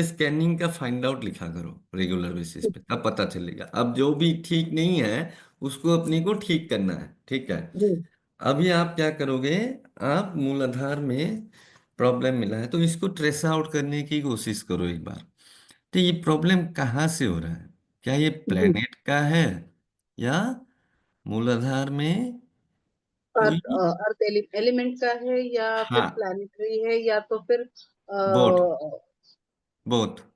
Scanning का find out लिखा करो रेगुलर बेसिस पे, तब पता चलेगा। अब जो भी ठीक नहीं है उसको अपने को ठीक करना है, ठीक है। जी अभी आप क्या करोगे, आप मूलाधार में प्रॉब्लम मिला है तो इसको ट्रेस आउट करने की कोशिश करो एक बार। तो ये प्रॉब्लम कहाँ से हो रहा है, क्या ये जी। प्लेनेट का है या मूलाधार में कोई। अर्थ एलिमेंट का है या फिर हाँ, प्लानिटरी है या तो फिर बोथ, बोथ, क्या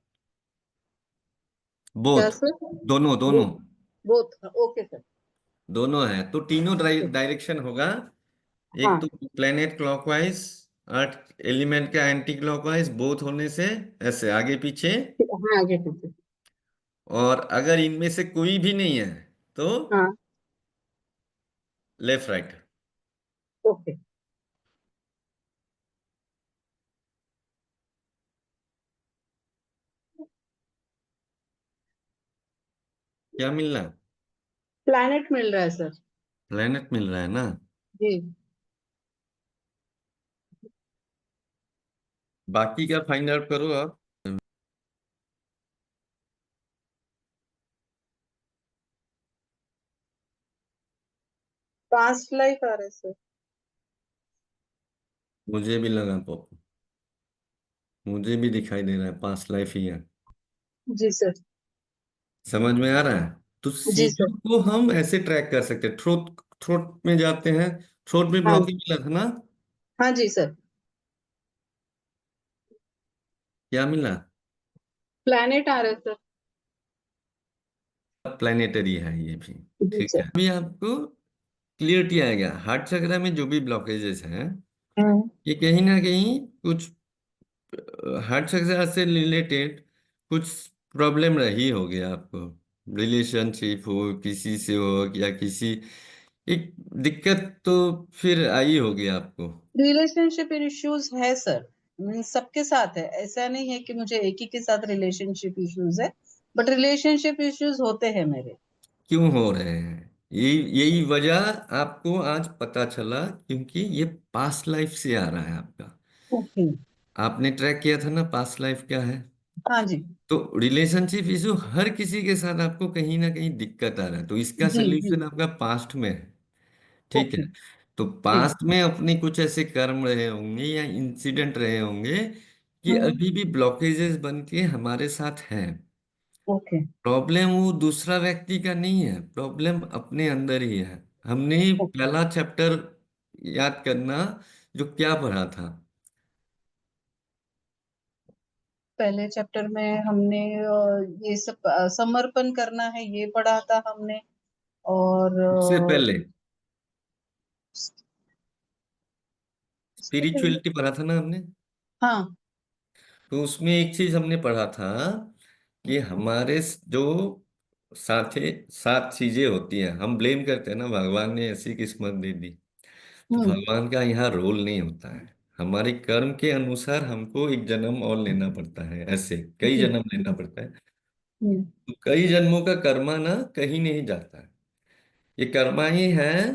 बोथ, सर? दोनों दोनों। बोथ। Both okay sir. दोनों है तो तीनों डायरेक्शन होगा। एक तो हाँ प्लेनेट क्लॉकवाइज, अर्थ एलिमेंट का एंटी क्लॉकवाइज, बोथ होने से ऐसे आगे पीछे। हाँ आगे पीछे। और अगर इनमें से कोई भी नहीं है तो हाँ लेफ्ट राइट। ओके। क्या मिलना है? प्लैनेट मिल रहा है सर। प्लेनेट मिल रहा है ना। जी। बाकी का फाइंड आउट करो आप। पास्ट लाइफ आ रहा है सर। मुझे भी लगा पॉप, मुझे भी दिखाई दे रहा है पास्ट लाइफ ही है। जी सर। समझ में आ रहा है। तो जी सर। सीजन को हम ऐसे ट्रैक कर सकते हैं, थ्रोट, थ्रोट में जाते हैं। थ्रोट में हाँ ब्लॉकिंग मिला था ना। हाँ जी सर। क्या मिला? प्लैनेट आ रहा है सर। प्लानिटरी है ये भी। जी ठीक है, सर। अभी आपको क्लियरिटी आएगा। हार्ट चक्र में जो भी ब्लॉकेजेस हैं हम्म। ये कहीं ना कहीं कुछ हार्ट चक्र से रिलेटेड कुछ प्रॉब्लम रही होगी आपको। रिलेशनशिप हो किसी से हो या किसी एक दिक्कत तो फिर आई होगी आपको। रिलेशनशिप इश्यूज है सर। सबके साथ है, ऐसा नहीं है कि मुझे एक ही के साथ रिलेशनशिप इश्यूज है, बट रिलेशनशिप इश्यूज होते हैं मेरे। क्यों हो रहे हैं, यही यही वजह आपको आज पता चला, क्योंकि ये पास्ट लाइफ से आ रहा है आपका। ओके। आपने ट्रैक किया था ना पास्ट लाइफ क्या है। हाँ जी। तो रिलेशनशिप इशू हर किसी के साथ आपको कहीं ना कहीं दिक्कत आ रहा है, तो इसका जी जी। सोल्यूशन आपका पास्ट में है। ठीक है। ओके। तो जी। पास्ट में अपने कुछ ऐसे कर्म रहे होंगे या इंसिडेंट रहे होंगे कि हम्म। अभी भी ब्लॉकेजेस बन के हमारे साथ हैं। ओके। प्रॉब्लम वो दूसरा व्यक्ति का नहीं है, प्रॉब्लम अपने अंदर ही है। हमने ओके। पहला चैप्टर याद करना, जो क्या पढ़ा था। पहले चैप्टर में हमने ये सब समर्पण करना है ये पढ़ा था हमने। और उससे पहले उसके पहले। स्पिरिचुअलिटी पढ़ा था ना हमने। हाँ। तो उसमें एक चीज हमने पढ़ा था कि हमारे जो साथे सात चीजें होती हैं, हम ब्लेम करते हैं ना भगवान ने ऐसी किस्मत दे दी। तो हम्म। भगवान का यहाँ रोल नहीं होता है। हमारे कर्म के अनुसार हमको एक जन्म और लेना पड़ता है, ऐसे कई जी। जन्म लेना पड़ता है। हम्म। तो कई जन्मों का कर्मा ना कहीं नहीं जाता है। ये कर्मा ही है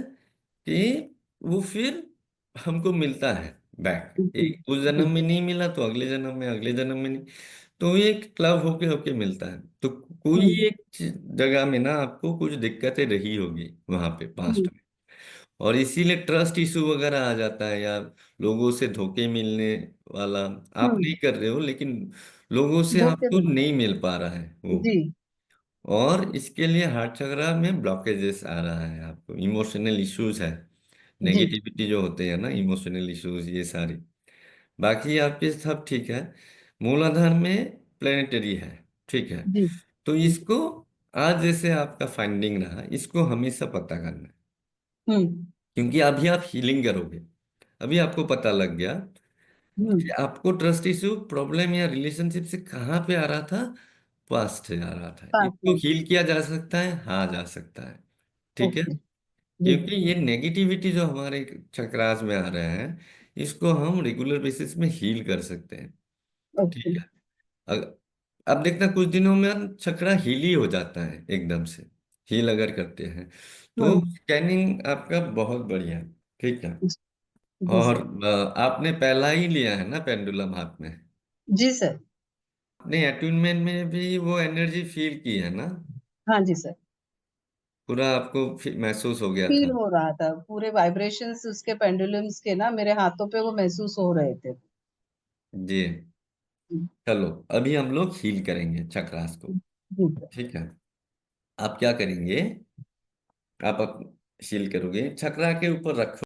कि वो फिर हमको मिलता है बैक। जी एक उस जी। जन्म में नहीं मिला तो अगले जन्म में, अगले जन्म में नहीं। तो ये एक क्लब होके होके मिलता है। तो कोई हम्म। एक जगह में ना आपको कुछ दिक्कतें रही होगी वहां पे हम्म। पास्ट में। और इसीलिए ट्रस्ट इशू वगैरह आ जाता है यार। लोगों से धोखे मिलने वाला आप नहीं हम्म। कर रहे हो, लेकिन लोगों से धोखे आपको में। नहीं मिल पा रहा है वो। जी और इसके लिए हार्ट चक्र में ब्लॉकेजेस आ रहा है, आपको इमोशनल इश्यूज है। जी। नेगेटिविटी जो होते हैं ना, इमोशनल इश्यूज ये सारी। बाकी आपके सब ठीक है। मूलाधार में प्लेनेटरी है, ठीक है। जी। तो इसको आज जैसे आपका फाइंडिंग रहा, इसको हमेशा पता करना है। हम्म। क्योंकि अभी आप हीलिंग करोगे, अभी आपको पता लग गया कि हम्म। आपको ट्रस्ट इशू प्रॉब्लम या रिलेशनशिप से कहाँ पे आ रहा था। पास्ट से आ रहा था। पास इसको में। हील किया जा सकता है, हाँ जा सकता है। ठीक है। ओके। जी। क्योंकि ये नेगेटिविटी जो हमारे चक्रास में आ रहे हैं, इसको हम रेगुलर बेसिस में हील कर सकते हैं। ओके। ठीक है। अग- अब देखना कुछ दिनों में चक्रा हील ही हो जाता है एकदम से। हील अगर करते हैं तो हम्म। स्कैनिंग आपका बहुत बढ़िया है। ठीक है। जी और सर। आपने पहला ही लिया है ना पेंडुलम हाथ में। जी सर। आपने अट्यूनमेंट में भी वो एनर्जी फील की है ना? हाँ जी सर। पूरा आपको महसूस हो गया फील था? हो रहा था, पूरे वाइब्रेशंस उसके पेंडुलम्स के ना मेरे हाथों पे वो महसूस हो रहे थे। जी। चलो, अभी हम लोग हील करेंगे चक्रास को। जी सर। ठीक है। आप क्या करेंगे? आप हील करोगे, चक्रा के ऊपर रखो।